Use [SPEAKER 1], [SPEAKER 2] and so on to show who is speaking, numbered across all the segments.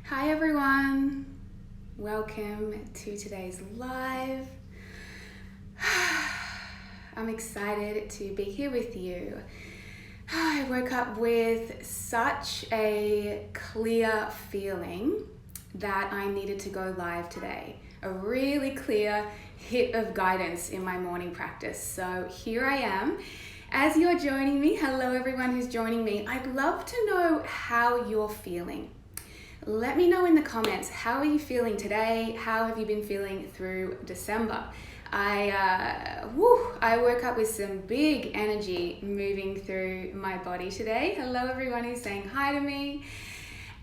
[SPEAKER 1] Hi everyone, welcome to today's live. I'm excited to be here with you. I woke up with such a clear feeling that I needed to go live today. A really clear hit of guidance in my morning practice. So here I am. As you're joining me, hello everyone who's joining me. I'd love to know how you're feeling. Let me know in the comments, how are you feeling today? How have you been feeling through December? I woke up with some big energy moving through my body today. Hello everyone who's saying hi to me.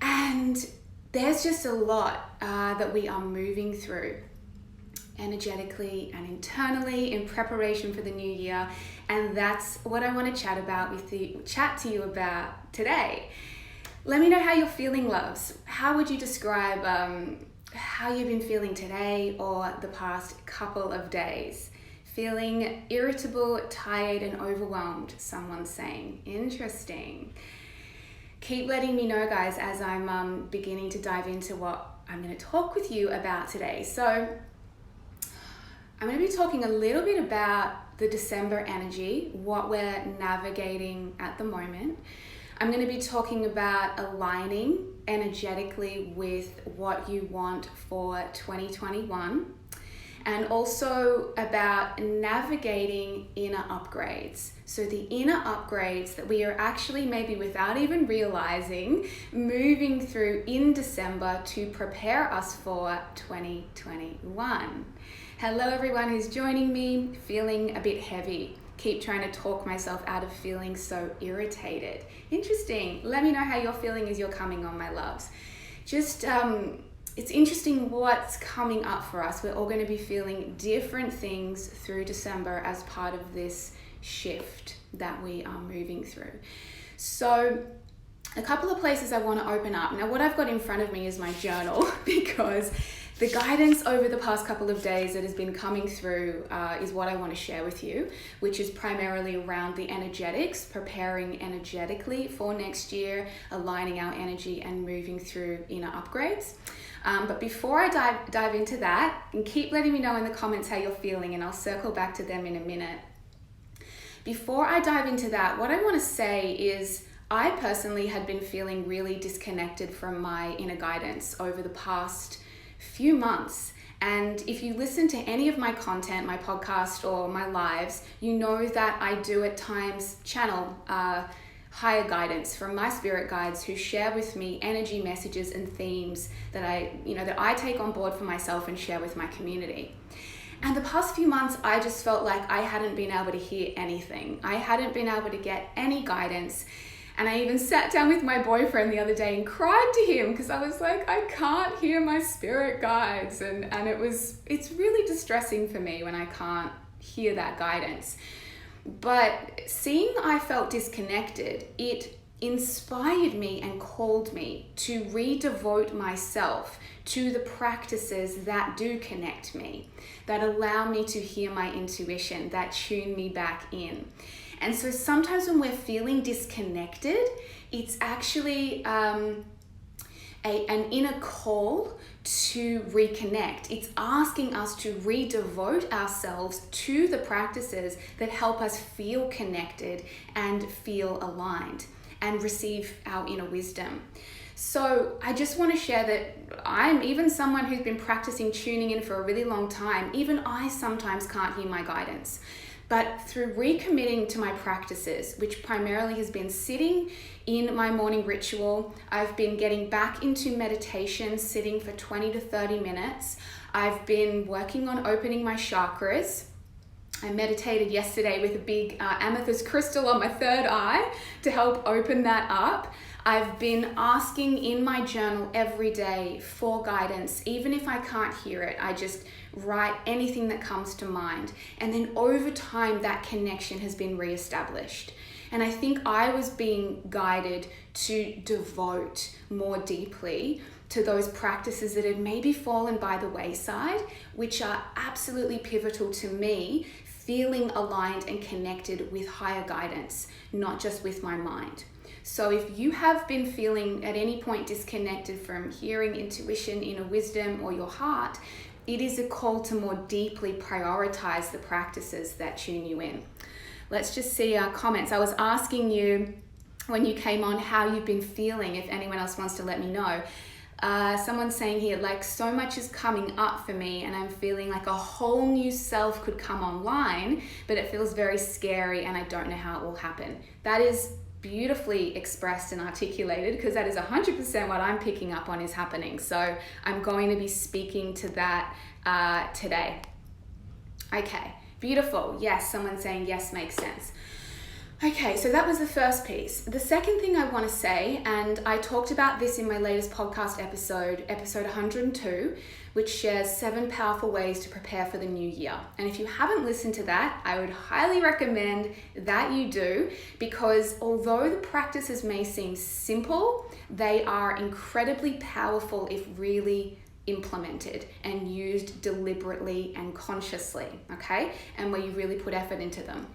[SPEAKER 1] And there's just a lot that we are moving through energetically and internally in preparation for the new year. And that's what I want to chat to you about today. Let me know how you're feeling, loves. How would you describe how you've been feeling today or the past couple of days? Feeling irritable, tired, and overwhelmed, someone's saying. Interesting. Keep letting me know, guys, as I'm beginning to dive into what I'm going to talk with you about today. So I'm going to be talking a little bit about the December energy, what we're navigating at the moment. I'm going to be talking about aligning energetically with what you want for 2021, and also about navigating inner upgrades. So the inner upgrades that we are actually, maybe without even realizing, moving through in December to prepare us for 2021. Hello everyone who's joining me, feeling a bit heavy. Keep trying to talk myself out of feeling so irritated. Interesting. Let me know how you're feeling as you're coming on, my loves. Just, it's interesting what's coming up for us. We're all going to be feeling different things through December as part of this shift that we are moving through. So a couple of places I want to open up. Now, what I've got in front of me is my journal because the guidance over the past couple of days that has been coming through is what I want to share with you, which is primarily around the energetics, preparing energetically for next year, aligning our energy and moving through inner upgrades. But before I dive into that, and keep letting me know in the comments how you're feeling, and I'll circle back to them in a minute. Before I dive into that, what I want to say is I personally had been feeling really disconnected from my inner guidance over the past few months. And if you listen to any of my content, my podcast or my lives, you know that I do at times channel higher guidance from my spirit guides who share with me energy messages and themes that I take on board for myself and share with my community. And the past few months, I just felt like I hadn't been able to hear anything. I hadn't been able to get any guidance. And I even sat down with my boyfriend the other day and cried to him because I was like, I can't hear my spirit guides. And it's really distressing for me when I can't hear that guidance. But seeing I felt disconnected, it inspired me and called me to redevote myself to the practices that do connect me, that allow me to hear my intuition, that tune me back in. And so sometimes when we're feeling disconnected, it's actually an inner call to reconnect. It's asking us to redevote ourselves to the practices that help us feel connected and feel aligned and receive our inner wisdom. So I just want to share that I'm even someone who's been practicing tuning in for a really long time. Even I sometimes can't hear my guidance. But through recommitting to my practices, which primarily has been sitting in my morning ritual, I've been getting back into meditation, sitting for 20 to 30 minutes. I've been working on opening my chakras. I meditated yesterday with a big amethyst crystal on my third eye to help open that up. I've been asking in my journal every day for guidance. Even if I can't hear it, I just write anything that comes to mind. And then over time, that connection has been reestablished. And I think I was being guided to devote more deeply to those practices that had maybe fallen by the wayside, which are absolutely pivotal to me feeling aligned and connected with higher guidance, not just with my mind. So if you have been feeling at any point disconnected from hearing, intuition, inner wisdom, or your heart, it is a call to more deeply prioritize the practices that tune you in. Let's just see our comments. I was asking you when you came on how you've been feeling, if anyone else wants to let me know. Someone's saying here, like, so much is coming up for me and I'm feeling like a whole new self could come online, but it feels very scary and I don't know how it will happen. That is beautifully expressed and articulated, because that is 100% what I'm picking up on is happening. So I'm going to be speaking to that today. Okay, beautiful. Yes, someone saying yes makes sense. Okay, so that was the first piece. The second thing I want to say, and I talked about this in my latest podcast episode 102, which shares 7 powerful ways to prepare for the new year. And if you haven't listened to that, I would highly recommend that you do, because although the practices may seem simple, they are incredibly powerful if really implemented and used deliberately and consciously, okay? And where you really put effort into them.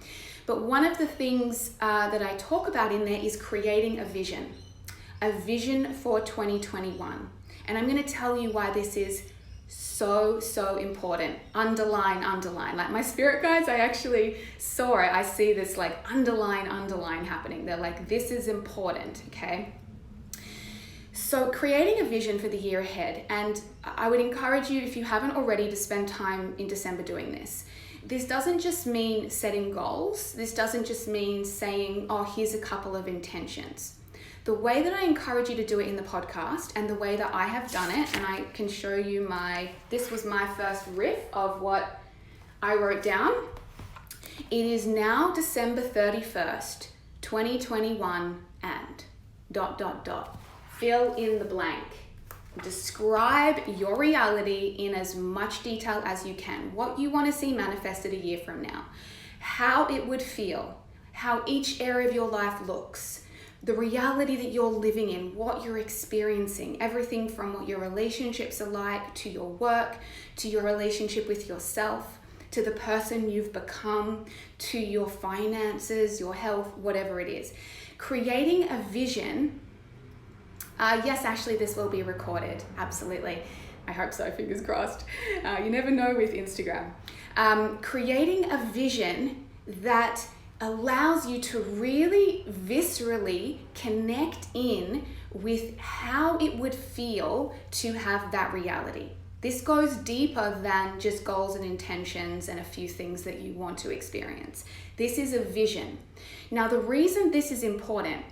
[SPEAKER 1] But one of the things that I talk about in there is creating a vision for 2021. And I'm going to tell you why this is so important. Underline. Like my spirit guides, I actually saw it. I see this like underline happening. They're like, this is important, okay? So creating a vision for the year ahead, and I would encourage you, if you haven't already, to spend time in December doing this. This doesn't just mean setting goals. This doesn't just mean saying, oh, here's a couple of intentions. The way that I encourage you to do it in the podcast, and the way that I have done it, and I can show you this was my first riff of what I wrote down. It is now December 31st, 2021, and ... Fill in the blank. Describe your reality in as much detail as you can. What you want to see manifested a year from now. How it would feel. How each area of your life looks. The reality that you're living in. What you're experiencing. Everything from what your relationships are like, to your work, to your relationship with yourself, to the person you've become, to your finances, your health, whatever it is. Creating a vision. Yes, Ashley, this will be recorded. Absolutely. I hope so, fingers crossed. You never know with Instagram. Creating a vision that allows you to really viscerally connect in with how it would feel to have that reality. This goes deeper than just goals and intentions and a few things that you want to experience. This is a vision. Now, the reason this is important,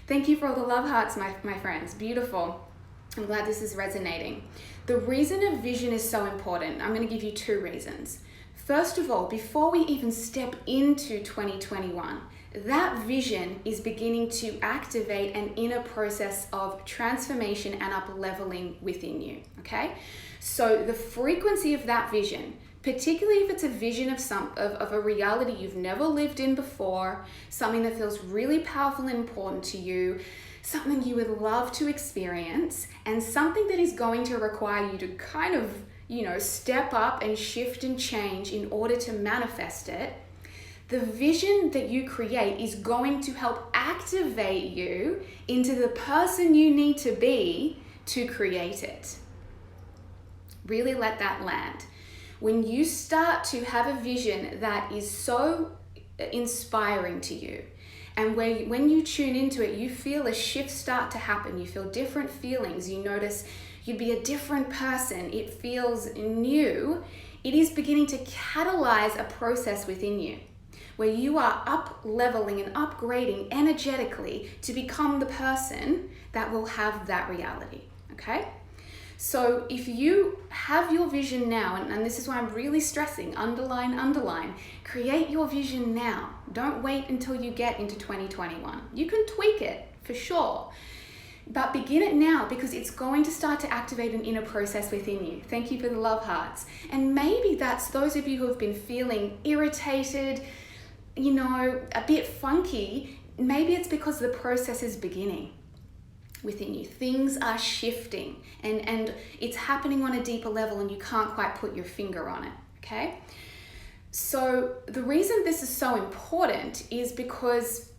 [SPEAKER 1] thank you for all the love hearts, my friends. Beautiful. I'm glad this is resonating. The reason a vision is so important, I'm going to give you 2 reasons. First of all, before we even step into 2021, that vision is beginning to activate an inner process of transformation and up-leveling within you, okay? So the frequency of that vision, particularly if it's a vision of a reality you've never lived in before, something that feels really powerful and important to you, something you would love to experience, and something that is going to require you to kind of, step up and shift and change in order to manifest it, the vision that you create is going to help activate you into the person you need to be to create it. Really let that land. When you start to have a vision that is so inspiring to you, and when you tune into it, you feel a shift start to happen. You feel different feelings. You notice you'd be a different person. It feels new. It is beginning to catalyze a process within you where you are up-leveling and upgrading energetically to become the person that will have that reality, okay? So if you have your vision now, and this is why I'm really stressing, underline, create your vision now. Don't wait until you get into 2021. You can tweak it for sure, but begin it now, because it's going to start to activate an inner process within you. Thank you for the love hearts. And maybe that's those of you who have been feeling irritated, a bit funky. Maybe it's because the process is beginning within you. Things are shifting and it's happening on a deeper level and you can't quite put your finger on it, okay? So the reason this is so important is because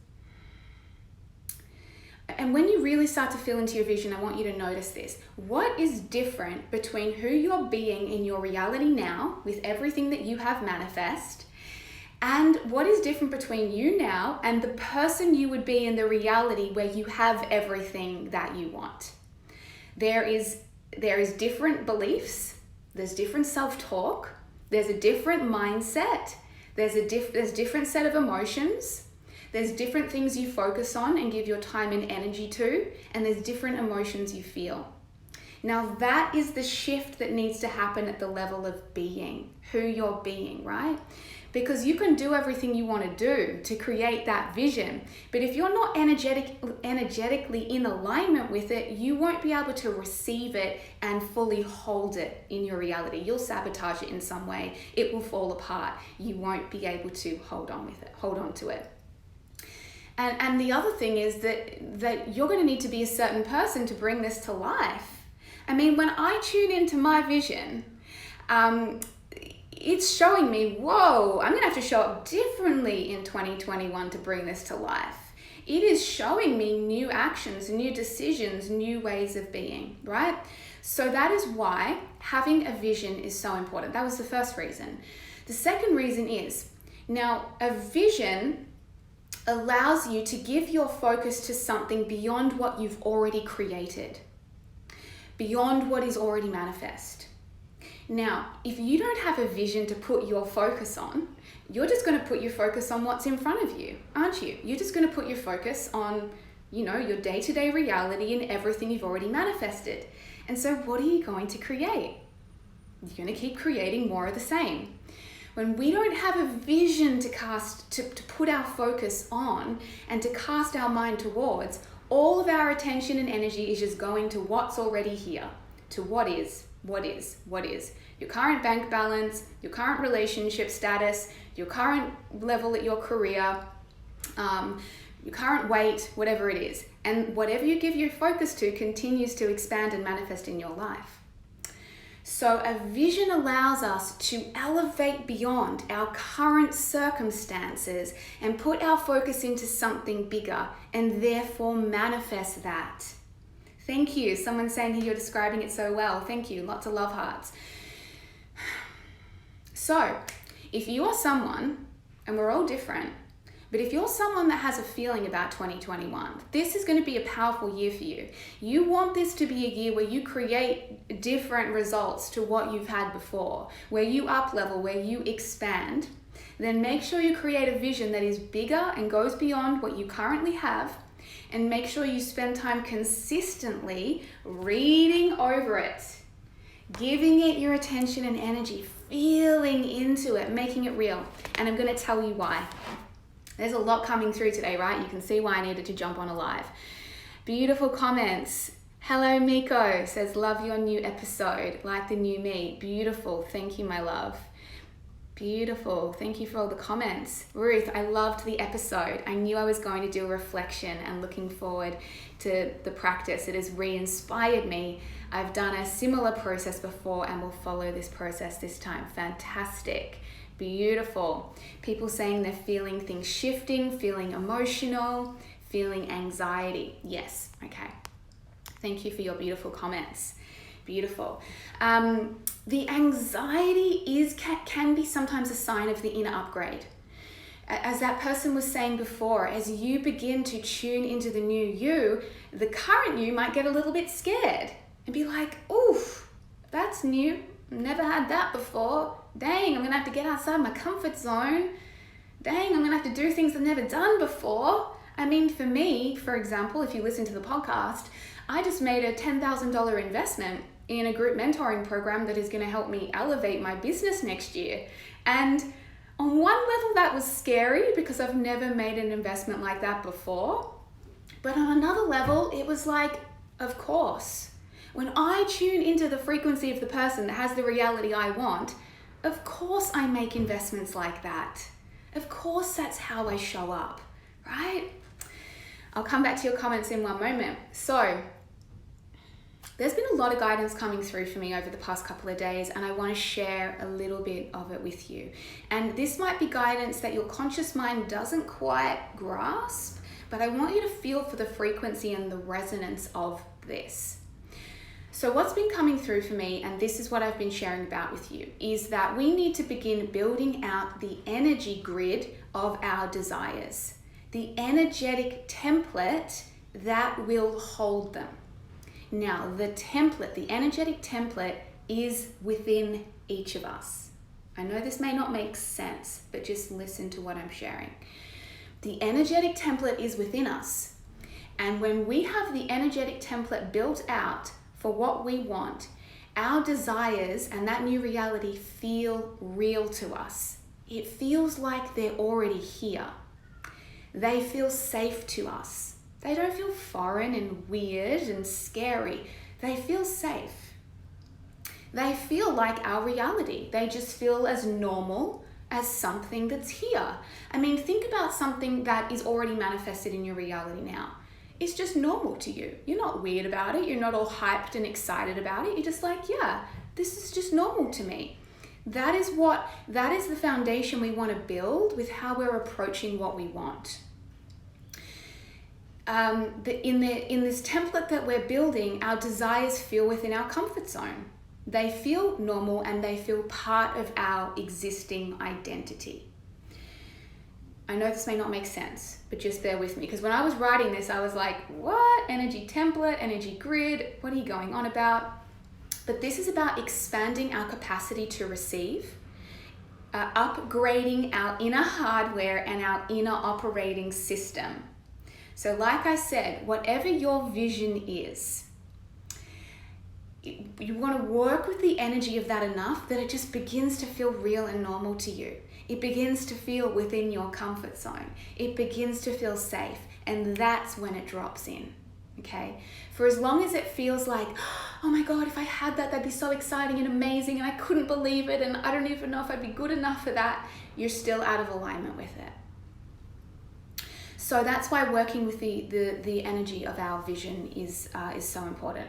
[SPEAKER 1] And when you really start to feel into your vision, I want you to notice this. What is different between who you're being in your reality now with everything that you have manifest, and what is different between you now and the person you would be in the reality where you have everything that you want? There is different beliefs, there's different self-talk, there's a different mindset, there's different set of emotions, there's different things you focus on and give your time and energy to, and there's different emotions you feel. Now that is the shift that needs to happen at the level of being, who you're being, right? Because you can do everything you want to do to create that vision, but if you're not energetically in alignment with it, you won't be able to receive it and fully hold it in your reality. You'll sabotage it in some way. It will fall apart. You won't be able to hold on to it. And the other thing is that you're going to need to be a certain person to bring this to life. I mean, when I tune into my vision, it's showing me, whoa, I'm going to have to show up differently in 2021 to bring this to life. It is showing me new actions, new decisions, new ways of being, right? So that is why having a vision is so important. That was the first reason. The second reason is, now a vision allows you to give your focus to something beyond what you've already created, beyond what is already manifest. Now, if you don't have a vision to put your focus on, you're just going to put your focus on what's in front of you, aren't you? You're just going to put your focus on, your day-to-day reality and everything you've already manifested. And so what are you going to create? You're going to keep creating more of the same. When we don't have a vision to put our focus on and to cast our mind towards, all of our attention and energy is just going to what's already here, to what is. Your current bank balance, your current relationship status, your current level at your career, your current weight, whatever it is. And whatever you give your focus to continues to expand and manifest in your life. So a vision allows us to elevate beyond our current circumstances and put our focus into something bigger and therefore manifest that. Thank you. Someone's saying here you're describing it so well. Thank you. Lots of love hearts. So if you are someone, and we're all different, but if you're someone that has a feeling about 2021, this is going to be a powerful year for you. You want this to be a year where you create different results to what you've had before, where you up level, where you expand. Then make sure you create a vision that is bigger and goes beyond what you currently have. And make sure you spend time consistently reading over it, giving it your attention and energy, feeling into it, making it real. And I'm going to tell you why. There's a lot coming through today, right? You can see why I needed to jump on a live. Beautiful comments. Hello, Miko says, love your new episode, like the new me. Beautiful. Thank you, my love. Beautiful. Thank you for all the comments. Ruth, I loved the episode. I knew I was going to do a reflection and looking forward to the practice. It has re-inspired me. I've done a similar process before and will follow this process this time. Fantastic. Beautiful. People saying they're feeling things shifting, feeling emotional, feeling anxiety. Yes. Okay. Thank you for your beautiful comments. Beautiful. The anxiety can be sometimes a sign of the inner upgrade. As that person was saying before, as you begin to tune into the new you, the current you might get a little bit scared and be like, oof, that's new. Never had that before. Dang, I'm gonna have to get outside my comfort zone. Dang, I'm gonna have to do things I've never done before. I mean, for me, for example, if you listen to the podcast, I just made a $10,000 investment in a group mentoring program that is going to help me elevate my business next year. And on one level that was scary because I've never made an investment like that before. But on another level, it was like, of course, when I tune into the frequency of the person that has the reality I want, of course I make investments like that. Of course that's how I show up, right? I'll come back to your comments in one moment. So, there's been a lot of guidance coming through for me over the past couple of days, and I want to share a little bit of it with you. And this might be guidance that your conscious mind doesn't quite grasp, but I want you to feel for the frequency and the resonance of this. So what's been coming through for me, and this is what I've been sharing about with you, is that we need to begin building out the energy grid of our desires, the energetic template that will hold them. Now, the energetic template is within each of us. I know this may not make sense, but just listen to what I'm sharing. The energetic template is within us. And when we have the energetic template built out for what we want, our desires and that new reality feel real to us. It feels like they're already here. They feel safe to us. They don't feel foreign and weird and scary. They feel safe. They feel like our reality. They just feel as normal as something that's here. I mean, think about something that is already manifested in your reality now. It's just normal to you. You're not weird about it. You're not all hyped and excited about it. You're just like, yeah, this is just normal to me. That is the foundation we want to build with how we're approaching what we want. In this template that we're building, our desires feel within our comfort zone. They feel normal and they feel part of our existing identity. I know this may not make sense, but just bear with me, because when I was writing this, I was like, what? Energy template, energy grid, what are you going on about? But this is about expanding our capacity to receive, upgrading our inner hardware and our inner operating system. So like I said, whatever your vision is, you want to work with the energy of that enough that it just begins to feel real and normal to you. It begins to feel within your comfort zone. It begins to feel safe, and that's when it drops in, okay? For as long as it feels like, oh my God, if I had that, that'd be so exciting and amazing, and I couldn't believe it, and I don't even know if I'd be good enough for that, you're still out of alignment with it. So that's why working with the energy of our vision is so important.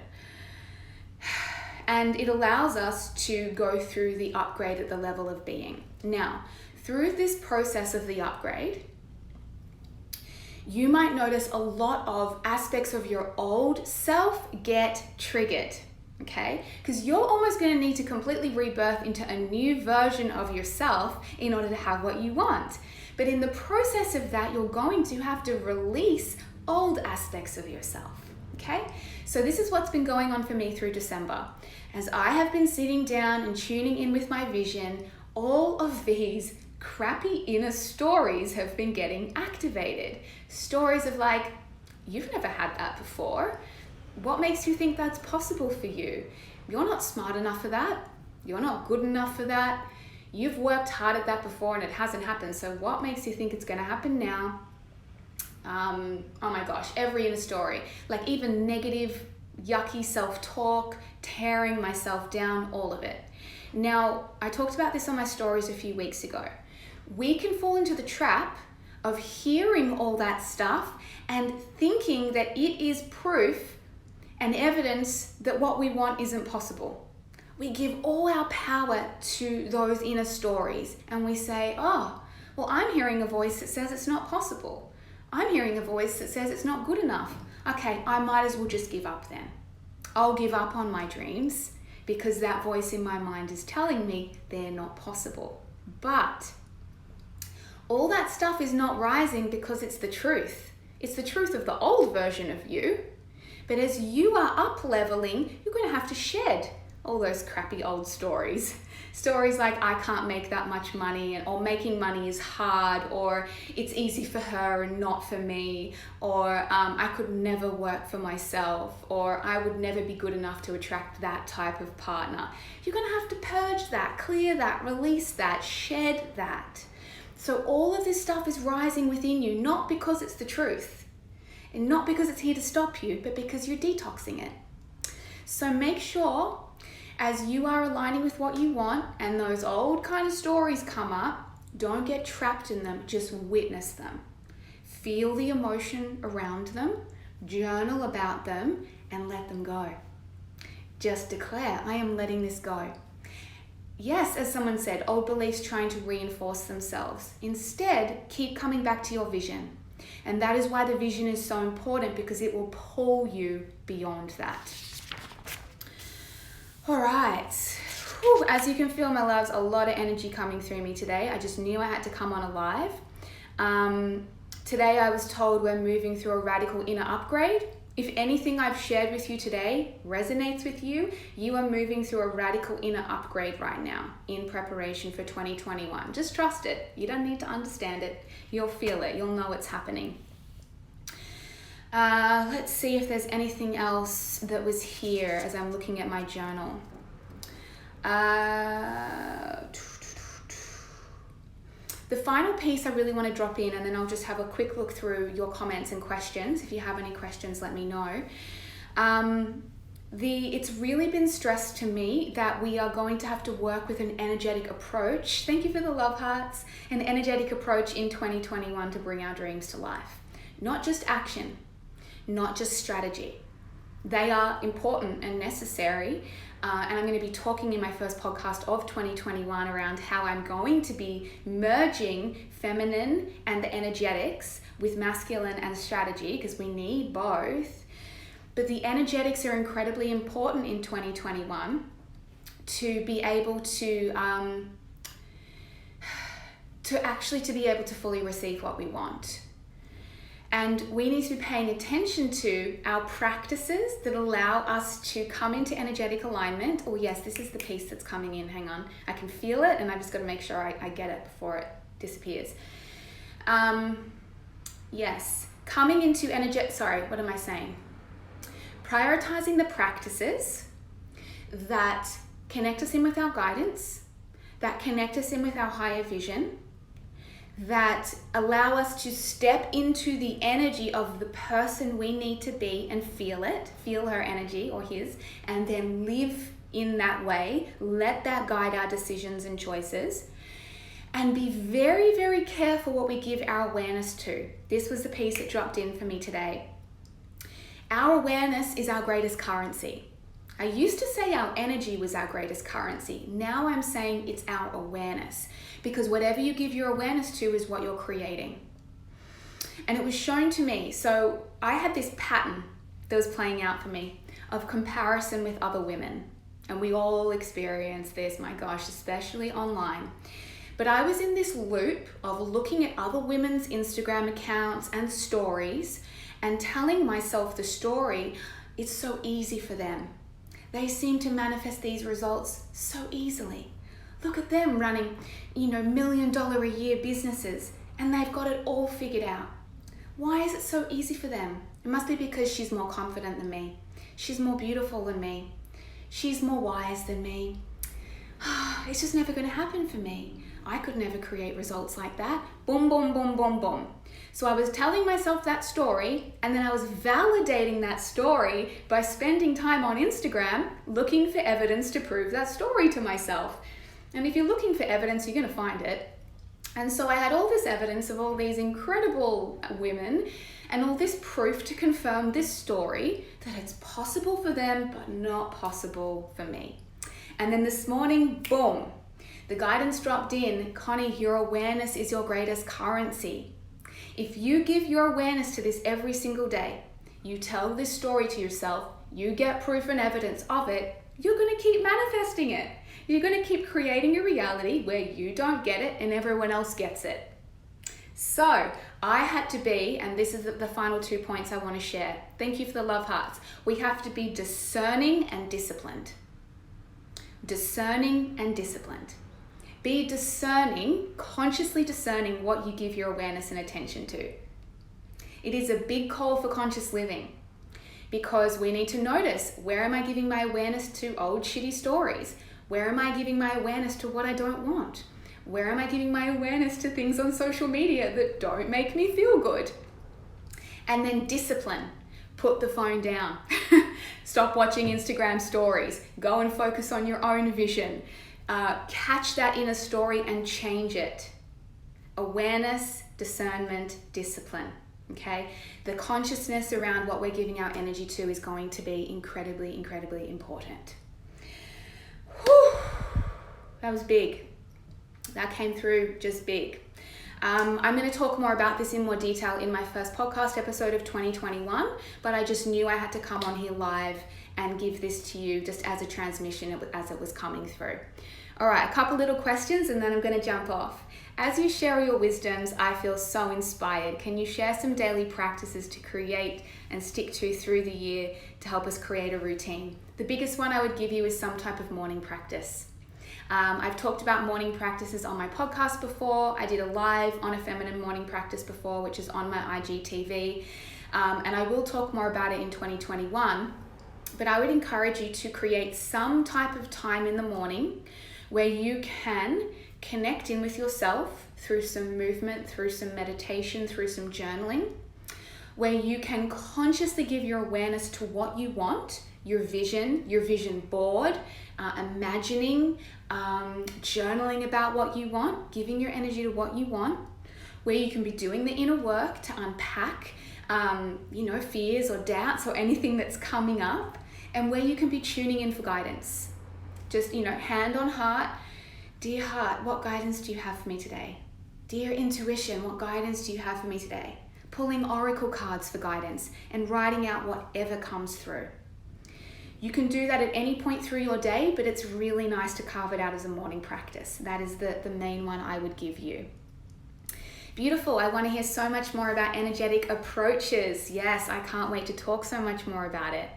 [SPEAKER 1] And it allows us to go through the upgrade at the level of being. Now, through this process of the upgrade, you might notice a lot of aspects of your old self get triggered, okay? Because you're almost going to need to completely rebirth into a new version of yourself in order to have what you want. But in the process of that, you're going to have to release old aspects of yourself, okay? So this is what's been going on for me through December. As I have been sitting down and tuning in with my vision, all of these crappy inner stories have been getting activated. Stories of like, you've never had that before. What makes you think that's possible for you? You're not smart enough for that. You're not good enough for that. You've worked hard at that before and it hasn't happened. So what makes you think it's going to happen now? Oh my gosh, every inner story, like even negative, yucky self-talk, tearing myself down, all of it. Now, I talked about this on my stories a few weeks ago. We can fall into the trap of hearing all that stuff and thinking that it is proof and evidence that what we want isn't possible. We give all our power to those inner stories and we say, oh, well, I'm hearing a voice that says it's not possible. I'm hearing a voice that says it's not good enough. Okay, I might as well just give up then. I'll give up on my dreams because that voice in my mind is telling me they're not possible. But all that stuff is not rising because it's the truth. It's the truth of the old version of you. But as you are up leveling, you're going to have to shed all those crappy old stories. Stories like, I can't make that much money, or making money is hard, or it's easy for her and not for me, or I could never work for myself, or I would never be good enough to attract that type of partner. You're going to have to purge that, clear that, release that, shed that. So all of this stuff is rising within you, not because it's the truth, and not because it's here to stop you, but because you're detoxing it. So make sure, as you are aligning with what you want and those old kind of stories come up, don't get trapped in them, just witness them. Feel the emotion around them, journal about them, and let them go. Just declare, I am letting this go. Yes, as someone said, old beliefs trying to reinforce themselves. Instead, keep coming back to your vision. And that is why the vision is so important, because it will pull you beyond that. All right. Whew. As you can feel, my loves, a lot of energy coming through me today. I just knew I had to come on alive. Today I was told we're moving through a radical inner upgrade. If anything I've shared with you today resonates with you, you are moving through a radical inner upgrade right now in preparation for 2021. Just trust it. You don't need to understand it. You'll feel it. You'll know it's happening. Let's see if there's anything else that was here as I'm looking at my journal. The final piece I really want to drop in, and then I'll just have a quick look through your comments and questions. If you have any questions, let me know. It's really been stressed to me that we are going to have to work with an energetic approach. Thank you for the love hearts. An energetic approach in 2021 to bring our dreams to life. Not just action, not just strategy. They are important and necessary. And I'm going to be talking in my first podcast of 2021 around how I'm going to be merging feminine and the energetics with masculine and strategy, because we need both. But the energetics are incredibly important in 2021 to be able to be able to fully receive what we want. And we need to be paying attention to our practices that allow us to come into energetic alignment. Oh yes, this is the piece that's coming in. Hang on. I can feel it, and I've just got to make sure I get it before it disappears. Yes. Coming into what am I saying? Prioritizing the practices that connect us in with our guidance, that connect us in with our higher vision, that allow us to step into the energy of the person we need to be and feel her energy or his, and then live in that way. Let that guide our decisions and choices. And be very, very careful what we give our awareness to. This was the piece that dropped in for me today. Our awareness is our greatest currency. I used to say our energy was our greatest currency. Now I'm saying it's our awareness, because whatever you give your awareness to is what you're creating. And it was shown to me. So I had this pattern that was playing out for me of comparison with other women. And we all experience this, my gosh, especially online. But I was in this loop of looking at other women's Instagram accounts and stories and telling myself the story, it's so easy for them. They seem to manifest these results so easily. Look at them running, $1 million a year businesses, and they've got it all figured out. Why is it so easy for them? It must be because she's more confident than me. She's more beautiful than me. She's more wise than me. It's just never going to happen for me. I could never create results like that. Boom, boom, boom, boom, boom. So I was telling myself that story, and then I was validating that story by spending time on Instagram looking for evidence to prove that story to myself. And if you're looking for evidence, you're going to find it. And so I had all this evidence of all these incredible women and all this proof to confirm this story, that it's possible for them, but not possible for me. And then this morning, boom, the guidance dropped in. Connie, your awareness is your greatest currency. If you give your awareness to this every single day, you tell this story to yourself, you get proof and evidence of it, you're going to keep manifesting it. You're going to keep creating a reality where you don't get it and everyone else gets it. So I had to be, and this is the final 2 points I want to share. Thank you for the love hearts. We have to be discerning and disciplined. Discerning and disciplined. Be discerning, consciously discerning what you give your awareness and attention to. It is a big call for conscious living, because we need to notice, where am I giving my awareness to old shitty stories? Where am I giving my awareness to what I don't want? Where am I giving my awareness to things on social media that don't make me feel good? And then discipline. Put the phone down. Stop watching Instagram stories. Go and focus on your own vision. Catch that inner story and change it. Awareness, discernment, discipline. Okay? The consciousness around what we're giving our energy to is going to be incredibly, incredibly important. Whew. That was big. That came through just big. I'm going to talk more about this in more detail in my first podcast episode of 2021, but I just knew I had to come on here live and give this to you just as a transmission as it was coming through. All right, a couple little questions and then I'm going to jump off. As you share your wisdoms, I feel so inspired. Can you share some daily practices to create and stick to through the year to help us create a routine? The biggest one I would give you is some type of morning practice. I've talked about morning practices on my podcast before. I did a live on a feminine morning practice before, which is on my IGTV. And I will talk more about it in 2021. But I would encourage you to create some type of time in the morning where you can connect in with yourself through some movement, through some meditation, through some journaling, where you can consciously give your awareness to what you want, your vision board, imagining, journaling about what you want, giving your energy to what you want, where you can be doing the inner work to unpack, fears or doubts or anything that's coming up, and where you can be tuning in for guidance. Just, hand on heart. Dear heart, what guidance do you have for me today? Dear intuition, what guidance do you have for me today? Pulling oracle cards for guidance and writing out whatever comes through. You can do that at any point through your day, but it's really nice to carve it out as a morning practice. That is the main one I would give you. Beautiful. I want to hear so much more about energetic approaches. Yes, I can't wait to talk so much more about it.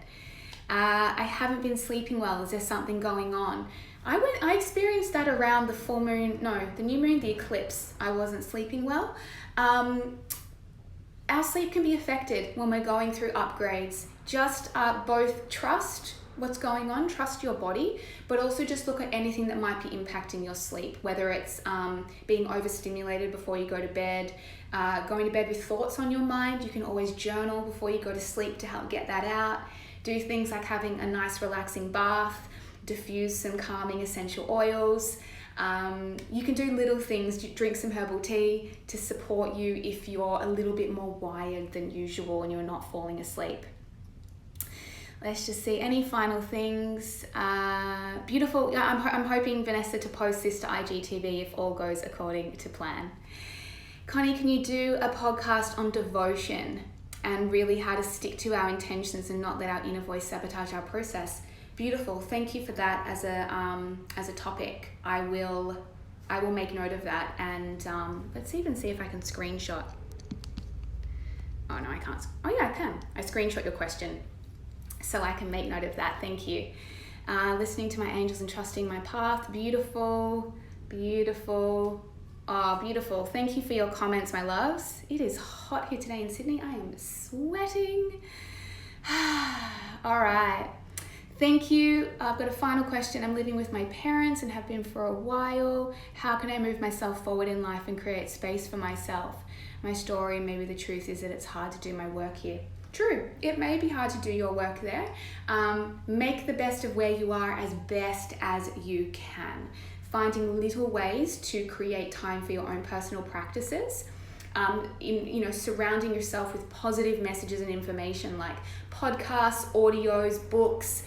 [SPEAKER 1] I haven't been sleeping well. Is there something going on? I experienced that around the new moon, the eclipse. I wasn't sleeping well. Our sleep can be affected when we're going through upgrades. Just both trust what's going on, trust your body, but also just look at anything that might be impacting your sleep, whether it's being overstimulated before you go to bed, going to bed with thoughts on your mind. You can always journal before you go to sleep to help get that out. Do things like having a nice relaxing bath, diffuse some calming essential oils. You can do little things, drink some herbal tea to support you if you're a little bit more wired than usual and you're not falling asleep. Let's just see, any final things? Beautiful. Yeah, I'm hoping, Vanessa, to post this to IGTV if all goes according to plan. Connie, can you do a podcast on devotion and really how to stick to our intentions and not let our inner voice sabotage our process? Beautiful. Thank you for that as a topic. I will make note of that, and let's even see if I can screenshot. Oh no, I can't. Oh yeah, I can. I screenshot your question, so I can make note of that. Thank you. Listening to my angels and trusting my path. Beautiful, beautiful. Oh, beautiful. Thank you for your comments, my loves. It is hot here today in Sydney. I am sweating. All right. Thank you. I've got a final question. I'm living with my parents and have been for a while. How can I move myself forward in life and create space for myself? My story, maybe the truth is that it's hard to do my work here. True, it may be hard to do your work there. Make the best of where you are as best as you can. Finding little ways to create time for your own personal practices. Surrounding yourself with positive messages and information like podcasts, audios, books.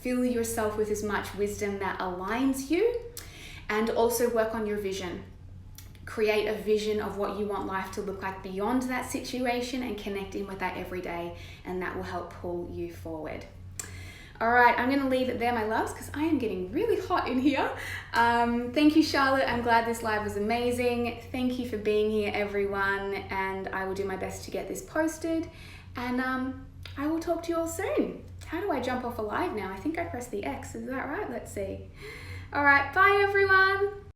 [SPEAKER 1] Fill yourself with as much wisdom that aligns you, and also work on your vision. Create a vision of what you want life to look like beyond that situation and connect in with that every day, and that will help pull you forward. All right, I'm going to leave it there, my loves, because I am getting really hot in here. Thank you, Charlotte. I'm glad this live was amazing. Thank you for being here, everyone, and I will do my best to get this posted, and I will talk to you all soon. How do I jump off a live now? I think I pressed the X. Is that right? Let's see. All right, bye, everyone.